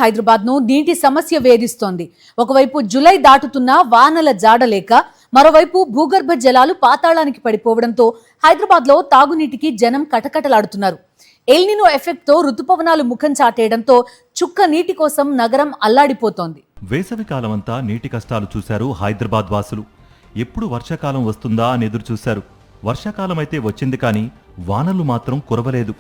హైదరాబాద్ ను నీటి సమస్య వేధిస్తోంది. ఒకవైపు జూలై దాటుతున్నా వానల జాడలేక, మరోవైపు భూగర్భ జలాలు పాతాళానికి పడిపోవడంతో హైదరాబాద్ లో తాగునీటికి జనం కటకటలాడుతున్నారు. ఎల్నినో ఎఫెక్ట్ తో రుతుపవనాలు ముఖం చాటేయడంతో చుక్క నీటి కోసం నగరం అల్లాడిపోతోంది. వేసవి కాలమంతా నీటి కష్టాలు చూశారు హైదరాబాద్ వాసులు. ఎప్పుడు వర్షాకాలం వస్తుందా అని ఎదురు చూశారు. వర్షాకాలం అయితే వచ్చింది, కానీ వానలు మాత్రం కురవలేదు.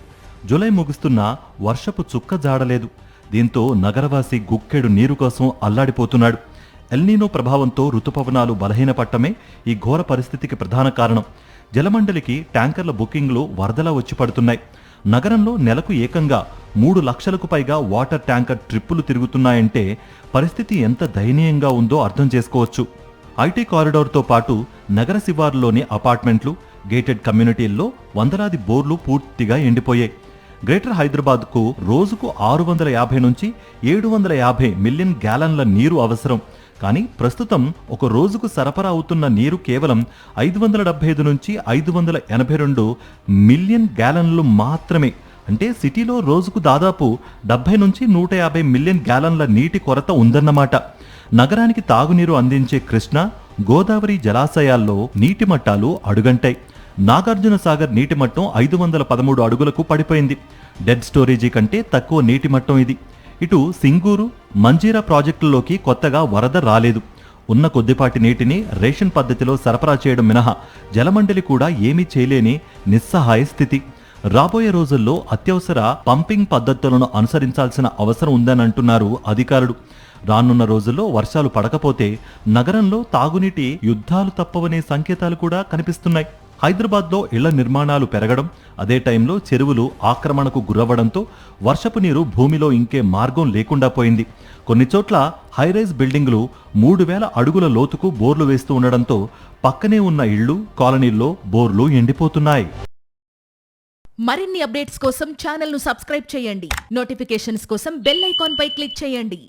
జూలై ముగుస్తున్నా వర్షపు చుక్క జాడలేదు. దీంతో నగరవాసి గుక్కెడు నీరు కోసం అల్లాడిపోతున్నాడు. ఎల్నినో ప్రభావంతో రుతుపవనాలు బలహీనపట్టమే ఈ ఘోర పరిస్థితికి ప్రధాన కారణం. జలమండలికి ట్యాంకర్ల బుకింగ్లు వరదలా వచ్చి పడుతున్నాయి. నగరంలో నెలకు ఏకంగా 3 లక్షలకు పైగా వాటర్ ట్యాంకర్ ట్రిప్పులు తిరుగుతున్నాయంటే పరిస్థితి ఎంత దయనీయంగా ఉందో అర్థం చేసుకోవచ్చు. ఐటీ కారిడార్తో పాటు నగర శివారులోని అపార్ట్మెంట్లు, గేటెడ్ కమ్యూనిటీల్లో వందలాది బోర్లు పూర్తిగా ఎండిపోయాయి. గ్రేటర్ హైదరాబాద్కు రోజుకు 650 నుంచి 750 మిలియన్ గ్యాలన్ల నీరు అవసరం. కానీ ప్రస్తుతం ఒక రోజుకు సరఫరా అవుతున్న నీరు కేవలం 575 నుంచి 582 మిలియన్ గ్యాలన్లు మాత్రమే. అంటే సిటీలో రోజుకు దాదాపు 70 నుంచి 150 మిలియన్ గ్యాలన్ల నీటి కొరత ఉందన్నమాట. నగరానికి తాగునీరు అందించే కృష్ణా, గోదావరి జలాశయాల్లో నీటి మట్టాలు అడుగంటాయి. నాగార్జున సాగర్ నీటి మట్టం 513 అడుగులకు పడిపోయింది. డెడ్ స్టోరేజీ కంటే తక్కువ నీటి మట్టం ఇది. ఇటు సింగూరు, మంజీరా ప్రాజెక్టుల్లోకి కొత్తగా వరద రాలేదు. ఉన్న కొద్దిపాటి నీటిని రేషన్ పద్ధతిలో సరఫరా చేయడం మినహా జలమండలి కూడా ఏమీ చేయలేని నిస్సహాయ స్థితి. రాబోయే రోజుల్లో అత్యవసర పంపింగ్ పద్ధతులను అనుసరించాల్సిన అవసరం ఉందని అంటున్నారు అధికారులు. రానున్న రోజుల్లో వర్షాలు పడకపోతే నగరంలో తాగునీటి యుద్ధాలు తప్పవనే సంకేతాలు కూడా కనిపిస్తున్నాయి. హైదరాబాద్లో ఇళ్ల నిర్మాణాలు పెరగడం, అదే టైంలో చెరువులు ఆక్రమణకు గురవ్వడంతో వర్షపు నీరు భూమిలో ఇంకే మార్గం లేకుండా పోయింది. కొన్ని చోట్ల హైరైజ్ బిల్డింగులు 3000 అడుగుల లోతుకు బోర్లు వేస్తూ ఉండడంతో పక్కనే ఉన్న ఇళ్లు, కాలనీల్లో బోర్లు ఎండిపోతున్నాయి. మరిన్ని అప్డేట్స్ కోసం ఛానల్ ను సబ్స్క్రైబ్ చేయండి. నోటిఫికేషన్స్ కోసం బెల్ ఐకాన్ పై క్లిక్ చేయండి.